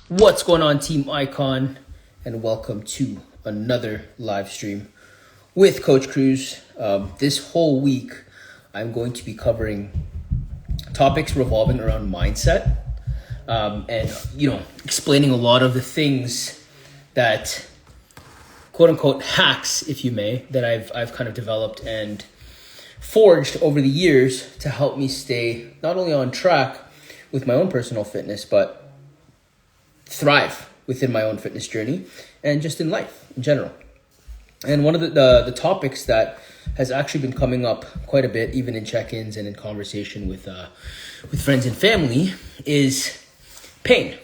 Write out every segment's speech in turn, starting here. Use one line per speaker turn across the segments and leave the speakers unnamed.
What's going on, Team Icon, and welcome to another live stream with Coach Cruz. This whole week, I'm going to be covering topics revolving around mindset, and explaining a lot of the things that, quote unquote, hacks, if you may, that I've kind of developed and forged over the years to help me stay not only on track with my own personal fitness, but thrive within my own fitness journey and just in life in general. And one of the topics that has actually been coming up quite a bit, even in check-ins and in conversation with friends and family, is pain,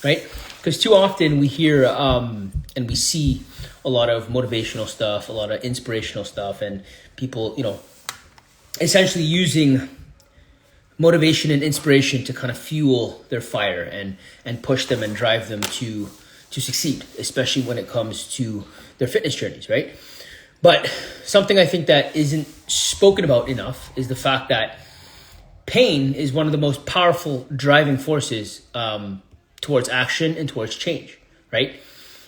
right? Because too often we hear and we see a lot of motivational stuff, a lot of inspirational stuff, and people, essentially using motivation and inspiration to kind of fuel their fire and push them and drive them to succeed, especially when it comes to their fitness journeys, right? But something I think that isn't spoken about enough is the fact that pain is one of the most powerful driving forces towards action and towards change, right?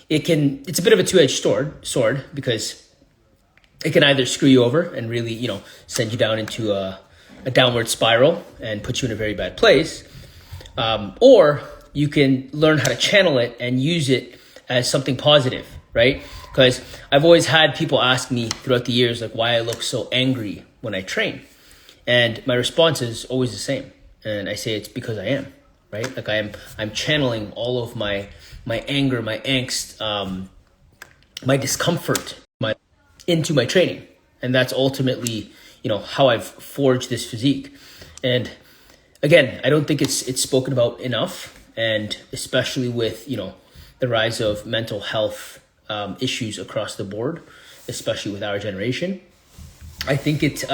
It's a bit of a two-edged sword because it can either screw you over and really, send you down into a downward spiral and put you in a very bad place. Or you can learn how to channel it and use it as something positive, right? Because I've always had people ask me throughout the years, like, why I look so angry when I train. And my response is always the same. And I say it's because I am, right? Like I'm channeling all of my anger, my angst, my discomfort, into my training. And that's ultimately how I've forged this physique. And again, I don't think it's spoken about enough, and especially with the rise of mental health issues across the board, especially with our generation. I think it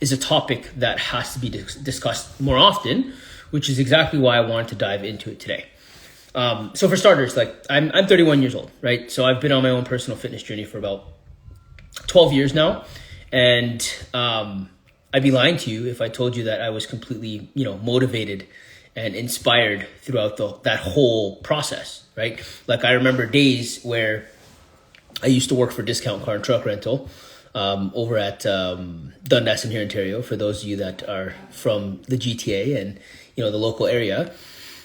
is a topic that has to be discussed more often, which is exactly why I wanted to dive into it today. So for starters, I'm 31 years old, right? So I've been on my own personal fitness journey for about 12 years now. And I'd be lying to you if I told you that I was completely, motivated and inspired throughout that whole process, right? Like I remember days where I used to work for Discount Car and Truck Rental over at Dundas in here, Ontario, for those of you that are from the GTA and, the local area.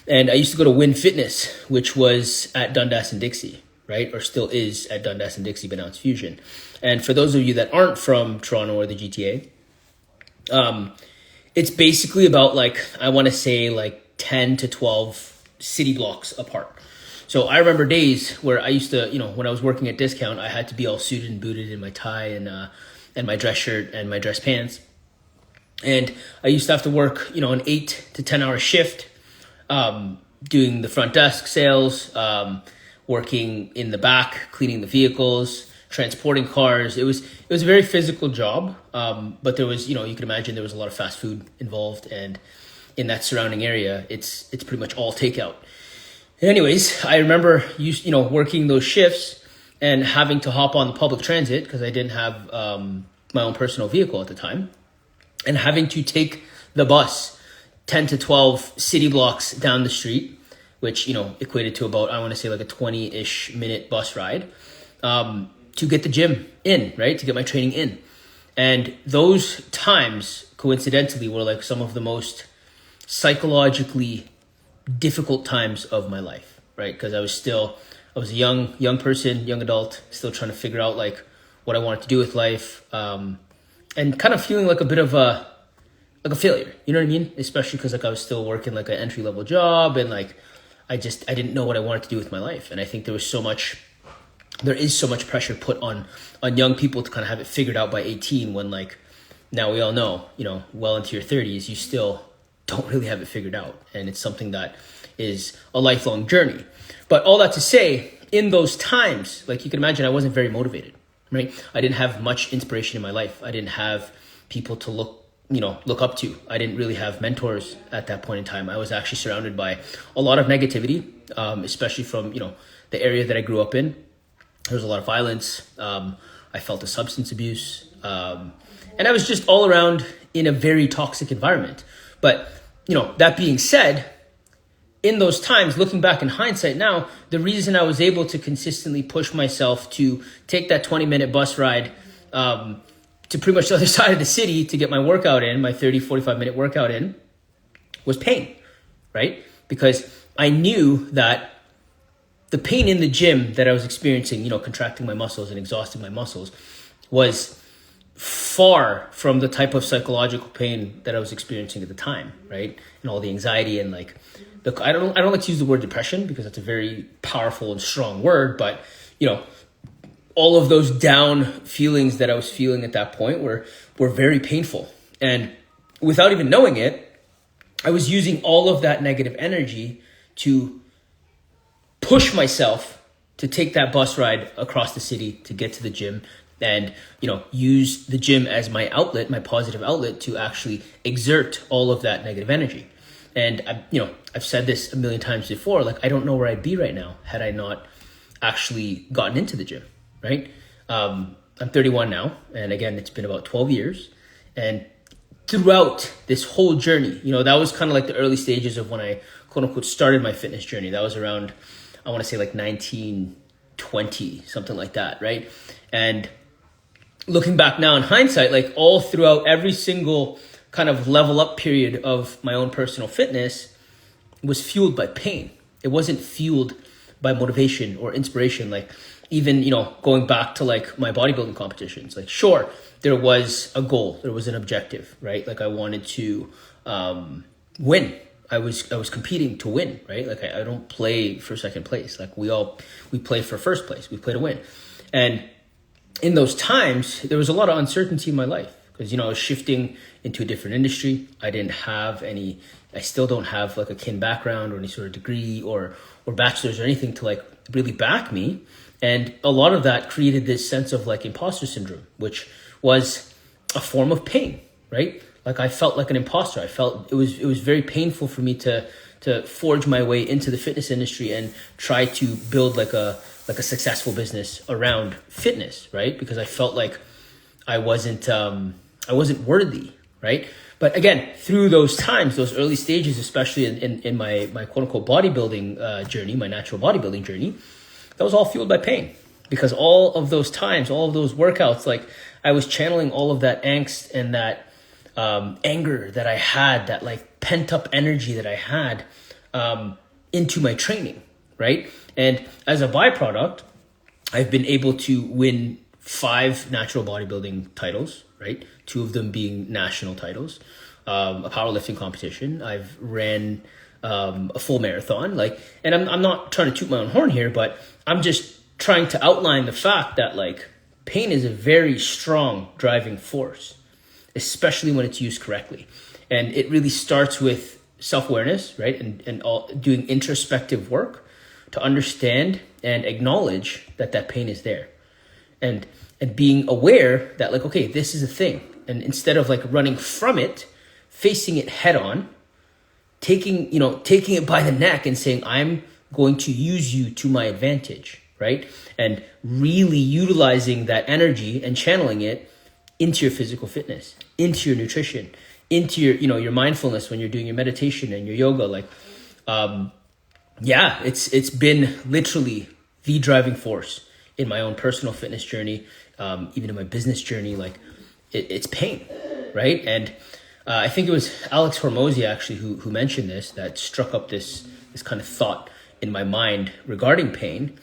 And I used to go to Win Fitness, which was at Dundas and Dixie, right? Or still is at Dundas and Dixie, but now it's Fusion. And for those of you that aren't from Toronto or the GTA, it's basically about I want to say 10 to 12 city blocks apart. So I remember days where I used to, when I was working at Discount, I had to be all suited and booted in my tie and my dress shirt and my dress pants. And I used to have to work, an 8 to 10 hour shift, doing the front desk sales, working in the back, cleaning the vehicles, transporting cars. It was a very physical job, but there was, you can imagine there was a lot of fast food involved, and in that surrounding area, it's pretty much all takeout. And anyways, I remember working those shifts and having to hop on the public transit because I didn't have my own personal vehicle at the time, and having to take the bus 10 to 12 city blocks down the street, which equated to about, I want to say, a 20-ish minute bus ride, to get the gym in, right? To get my training in. And those times, coincidentally, were some of the most psychologically difficult times of my life, right? Because I was a young person, young adult, still trying to figure out what I wanted to do with life, and kind of feeling like a bit of a failure, you know what I mean? Especially because I was still working an entry-level job, and I didn't know what I wanted to do with my life. And I think there is so much pressure put on young people to kind of have it figured out by 18 when now we all know, well into your 30s, you still don't really have it figured out. And it's something that is a lifelong journey. But all that to say, in those times, you can imagine, I wasn't very motivated, right? I didn't have much inspiration in my life. I didn't have people to look up to. I didn't really have mentors at that point in time. I was actually surrounded by a lot of negativity, especially from, the area that I grew up in. There was a lot of violence. I felt a substance abuse. And I was just all around in a very toxic environment. But, that being said, in those times, looking back in hindsight now, the reason I was able to consistently push myself to take that 20-minute bus ride to pretty much the other side of the city to get my workout in, my 30, 45-minute workout in, was pain, right? Because I knew that the pain in the gym that I was experiencing, contracting my muscles and exhausting my muscles, was far from the type of psychological pain that I was experiencing at the time, right? And all the anxiety and I don't like to use the word depression because that's a very powerful and strong word, but all of those down feelings that I was feeling at that point were very painful. And without even knowing it, I was using all of that negative energy to push myself to take that bus ride across the city to get to the gym and, use the gym as my outlet, my positive outlet to actually exert all of that negative energy. And I've said this a million times before, I don't know where I'd be right now had I not actually gotten into the gym, right? I'm 31 now. And again, it's been about 12 years. And throughout this whole journey, that was kind of like the early stages of when I quote unquote started my fitness journey. That was around, I want to say 1920, something like that, right? And looking back now in hindsight, all throughout every single kind of level up period of my own personal fitness was fueled by pain. It wasn't fueled by motivation or inspiration. Even, going back to my bodybuilding competitions, sure, there was a goal, there was an objective, right? I wanted to win. I was competing to win, right? I don't play for second place. We play for first place. We play to win. And in those times, there was a lot of uncertainty in my life because, I was shifting into a different industry. I still don't have a kin background or any sort of degree or bachelor's or anything to really back me. And a lot of that created this sense of imposter syndrome, which was a form of pain, right? I felt like an imposter. I felt it was very painful for me to forge my way into the fitness industry and try to build a successful business around fitness, right? Because I felt like I wasn't worthy, right? But again, through those times, those early stages, especially in my quote unquote bodybuilding journey, my natural bodybuilding journey, that was all fueled by pain. Because all of those times, all of those workouts, I was channeling all of that angst and that anger that I had, that pent up energy that I had into my training, right? And as a byproduct, I've been able to win 5 natural bodybuilding titles, right? 2 of them being national titles, a powerlifting competition. I've ran a full marathon, and I'm not trying to toot my own horn here, but I'm just trying to outline the fact that pain is a very strong driving force, especially when it's used correctly. And it really starts with self-awareness, right? And doing introspective work to understand and acknowledge that pain is there. And being aware that okay, this is a thing. And instead of running from it, facing it head on, taking it by the neck and saying, I'm going to use you to my advantage, right? And really utilizing that energy and channeling it into your physical fitness, into your nutrition, into your, your mindfulness when you're doing your meditation and your yoga. It's been literally the driving force in my own personal fitness journey, even in my business journey. It's pain, right? And I think it was Alex Hormozy actually who mentioned this, that struck up this kind of thought in my mind regarding pain.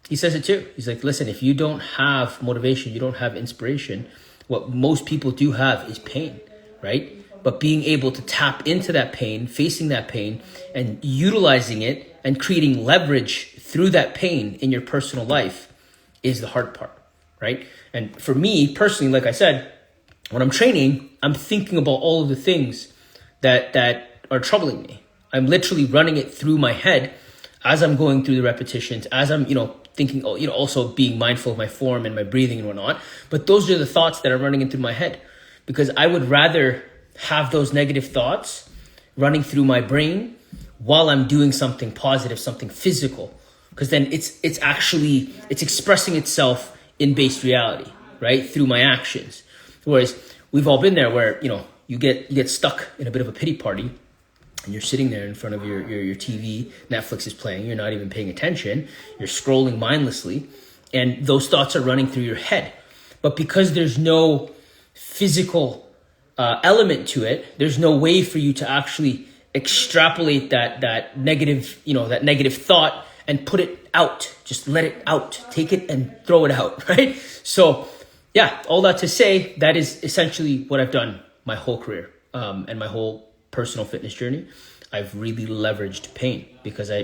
He says it too. He's like, listen, if you don't have motivation, you don't have inspiration, what most people do have is pain, right? But being able to tap into that pain, facing that pain, and utilizing it and creating leverage through that pain in your personal life is the hard part, right? And for me personally, like I said, when I'm training, I'm thinking about all of the things that are troubling me. I'm literally running it through my head as I'm going through the repetitions, as I'm, thinking, also being mindful of my form and my breathing and whatnot. But those are the thoughts that are running into my head, because I would rather have those negative thoughts running through my brain while I'm doing something positive, something physical, because then it's expressing itself in base reality, right? Through my actions. Whereas we've all been there where, you get stuck in a bit of a pity party. and you're sitting there in front of your TV, Netflix is playing, you're not even paying attention, you're scrolling mindlessly, and those thoughts are running through your head. But because there's no physical element to it, there's no way for you to actually extrapolate that negative, that negative thought and put it out. Just let it out. Take it and throw it out, right? So yeah, all that to say, that is essentially what I've done my whole career and my whole personal fitness journey. I've really leveraged pain because I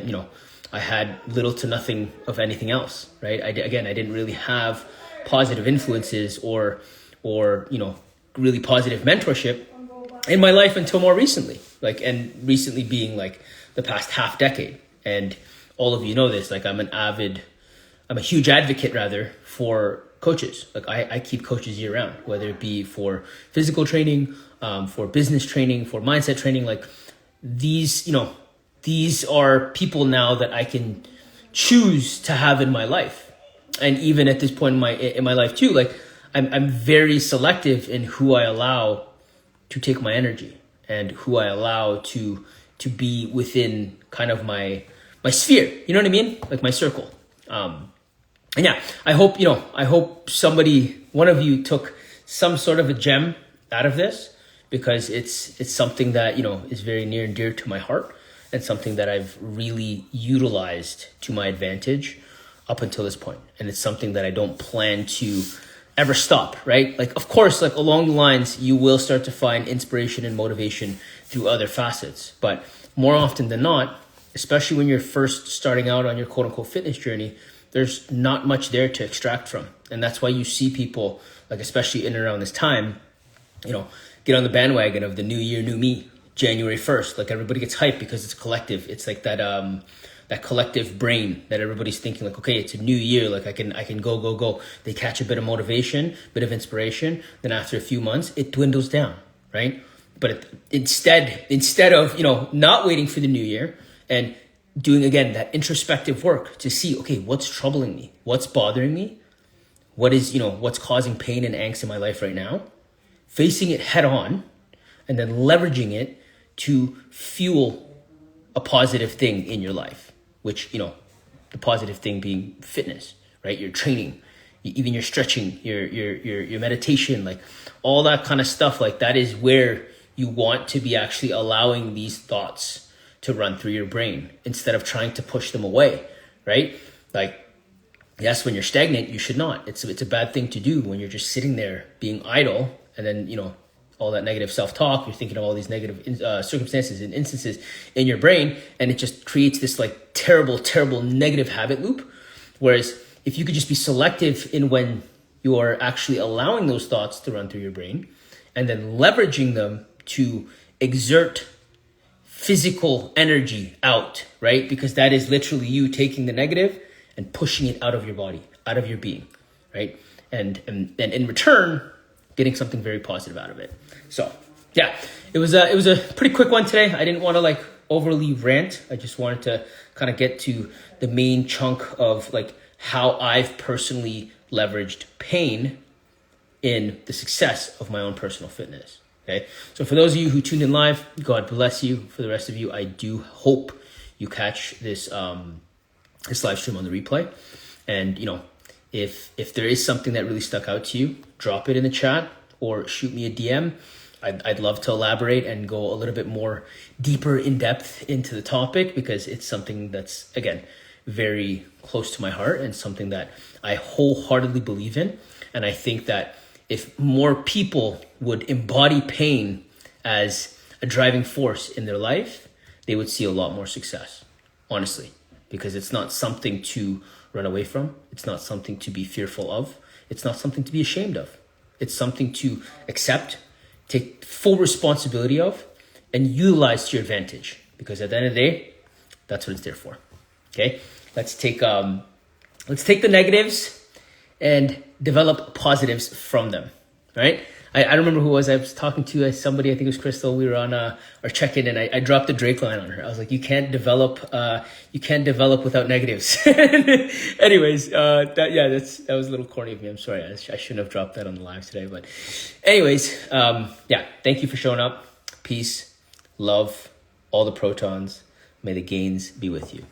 had little to nothing of anything else, right? I didn't really have positive influences or really positive mentorship in my life until more recently, and recently being the past half decade. And all of you know this, I'm a huge advocate rather for coaches. I keep coaches year round, whether it be for physical training, for business training, for mindset training. These are people now that I can choose to have in my life. And even at this point in my life too, I'm very selective in who I allow to take my energy and who I allow to be within kind of my sphere. You know what I mean? My circle. And yeah, I hope one of you took some sort of a gem out of this, because it's something that, is very near and dear to my heart, and something that I've really utilized to my advantage up until this point. And it's something that I don't plan to ever stop, right? Of course, along the lines, you will start to find inspiration and motivation through other facets. But more often than not, especially when you're first starting out on your quote unquote fitness journey, there's not much there to extract from. And that's why you see people, especially in and around this time, get on the bandwagon of the new year, new me, January 1st. Everybody gets hyped because it's collective. It's that collective brain that everybody's thinking okay, it's a new year. I can go. They catch a bit of motivation, bit of inspiration. Then after a few months, it dwindles down, right? But instead of, not waiting for the new year and doing, again, that introspective work to see, okay, what's troubling me? What's bothering me? What is, what's causing pain and angst in my life right now? Facing it head on, and then leveraging it to fuel a positive thing in your life, which, the positive thing being fitness, right? Your training, even your stretching, your meditation, all that kind of stuff. That is where you want to be actually allowing these thoughts to run through your brain instead of trying to push them away, right? Yes, when you're stagnant, you should not. It's a bad thing to do when you're just sitting there being idle, and then, all that negative self-talk, you're thinking of all these negative circumstances and instances in your brain, and it just creates this terrible negative habit loop. Whereas if you could just be selective in when you are actually allowing those thoughts to run through your brain, and then leveraging them to exert physical energy out, right? Because that is literally you taking the negative and pushing it out of your body, out of your being, right? And in return, getting something very positive out of it. So yeah, it was a pretty quick one today. I didn't want to overly rant. I just wanted to kind of get to the main chunk of how I've personally leveraged pain in the success of my own personal fitness. Okay. So for those of you who tuned in live, God bless you. For the rest of you, I do hope you catch this live stream on the replay. And if there is something that really stuck out to you, drop it in the chat or shoot me a DM. I'd love to elaborate and go a little bit more deeper in depth into the topic, because it's something that's, again, very close to my heart and something that I wholeheartedly believe in. And I think that if more people would embody pain as a driving force in their life, they would see a lot more success, honestly, because it's not something to run away from. It's not something to be fearful of. It's not something to be ashamed of. It's something to accept, take full responsibility of, and utilize to your advantage. Because at the end of the day, that's what it's there for. Okay, let's take the negatives and develop positives from them. Right? I remember who it was I was talking to, somebody, I think it was Crystal. We were on our check-in, and I dropped the Drake line on her. I was like, you can't develop without negatives. Anyways, that was a little corny of me. I'm sorry. I shouldn't have dropped that on the live today. But anyways, thank you for showing up. Peace, love, all the protons. May the gains be with you.